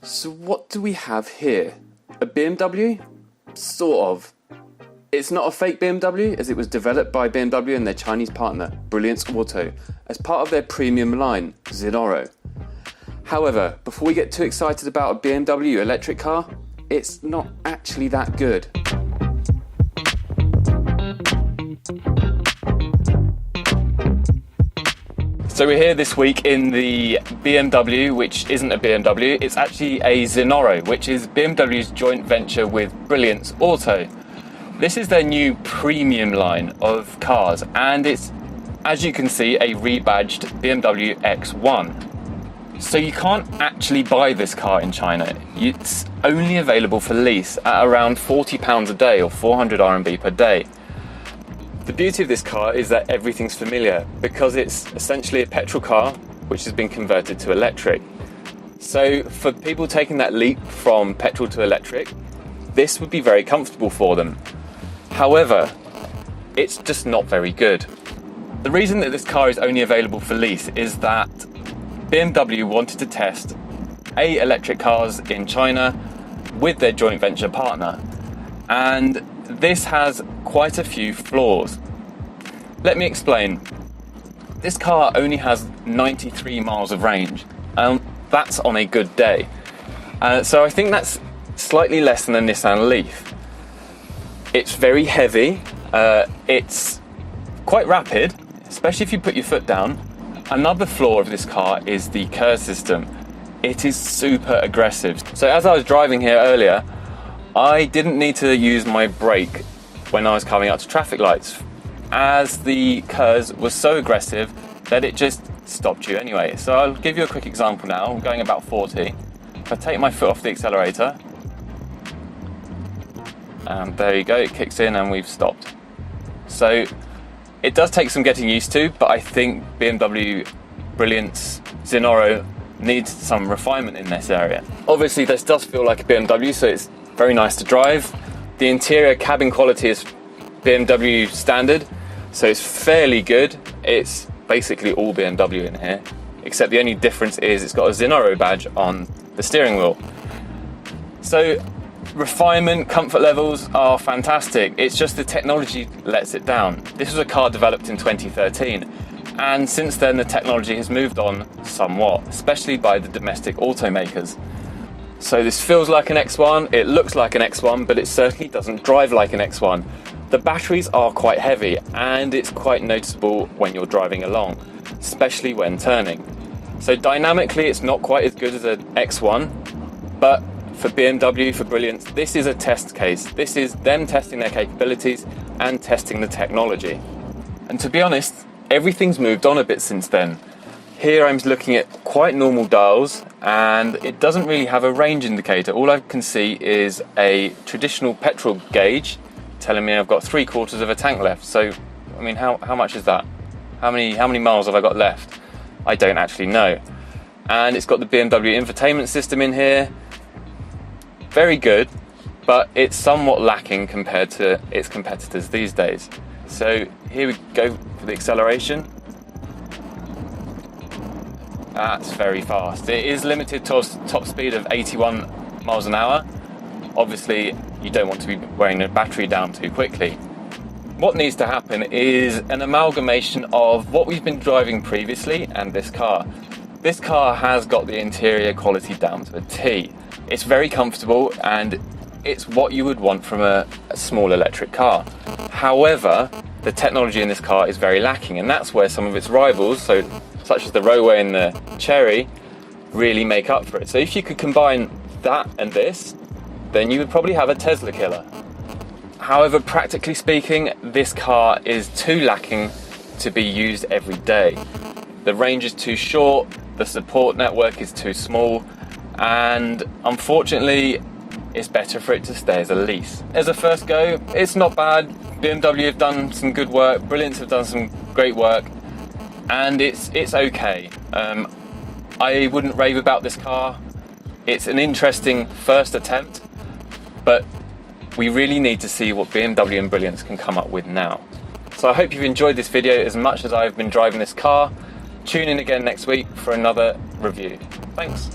So what do we have here? A BMW? Sort of. It's not a fake BMW, as it was developed by BMW and their Chinese partner, Brilliance Auto, as part of their premium line, Zinoro. However, before we get too excited about a BMW electric car, it's not actually that good. So we're here this week in the BMW, which isn't a BMW, it's actually a Zinoro, which is BMW's joint venture with Brilliance Auto. This is their new premium line of cars, and it's, as you can see, a rebadged BMW X1. So you can't actually buy this car in China. It's only available for lease at around £40 a day or 400 RMB per day. The beauty of this car is that everything's familiar because it's essentially a petrol car which has been converted to electric. So for people taking that leap from petrol to electric, this would be very comfortable for them. However, it's just not very good. The reason that this car is only available for lease is that BMW wanted to test electric cars in China with their joint venture partner, and this has quite a few flaws. Let me explain. This car only has 93 miles of range, and that's on a good day. So I think that's slightly less than a Nissan Leaf. It's very heavy, it's quite rapid, especially if you put your foot down. Another flaw of this car is the curve system. It is super aggressive. So as I was driving here earlier, I didn't need to use my brake when I was coming out to traffic lights, as the curves were so aggressive that it just stopped you anyway. So I'll give you a quick example now. I'm going about 40. If I take my foot off the accelerator, and there you go, it kicks in and we've stopped. So it does take some getting used to, but I think BMW Brilliance Zinoro needs some refinement in this area. Obviously this does feel like a BMW, so it's very nice to drive. The interior cabin quality is BMW standard, so it's fairly good. It's basically all BMW in here, except the only difference is it's got a Zinoro badge on the steering wheel. So refinement, comfort levels are fantastic. It's just the technology lets it down. This was a car developed in 2013, and since then the technology has moved on somewhat, especially by the domestic automakers. So this feels like an X1, it looks like an X1, but it certainly doesn't drive like an X1. The batteries are quite heavy, and it's quite noticeable when you're driving along, especially when turning. So dynamically it's not quite as good as an X1, but for BMW, for Brilliance, this is a test case. This is them testing their capabilities and testing the technology. And to be honest, everything's moved on a bit since then. Here I'm looking at quite normal dials, and it doesn't really have a range indicator. All I can see is a traditional petrol gauge telling me I've got 3/4 of a tank left. So, I mean, how much is that? How many miles have I got left? I don't actually know. And it's got the BMW infotainment system in here. Very good, but it's somewhat lacking compared to its competitors these days. So here we go for the acceleration. That's very fast. It is limited to a top speed of 81 miles an hour. Obviously, you don't want to be wearing the battery down too quickly. What needs to happen is an amalgamation of what we've been driving previously and this car. This car has got the interior quality down to a T. It's very comfortable, and it's what you would want from a small electric car. However, the technology in this car is very lacking, and that's where some of its rivals, such as the Roway and the Cherry, really make up for it. So if you could combine that and this, then you would probably have a Tesla killer. However, practically speaking, this car is too lacking to be used every day. The range is too short, the support network is too small, and unfortunately it's better for it to stay as a lease. As a first go, it's not bad. BMW have done some good work, Brilliance have done some great work, and it's okay. I wouldn't rave about this car. It's an interesting first attempt, but we really need to see what BMW and Brilliance can come up with now. So I hope you've enjoyed this video as much as I've been driving this car. Tune in again next week for another review. Thanks.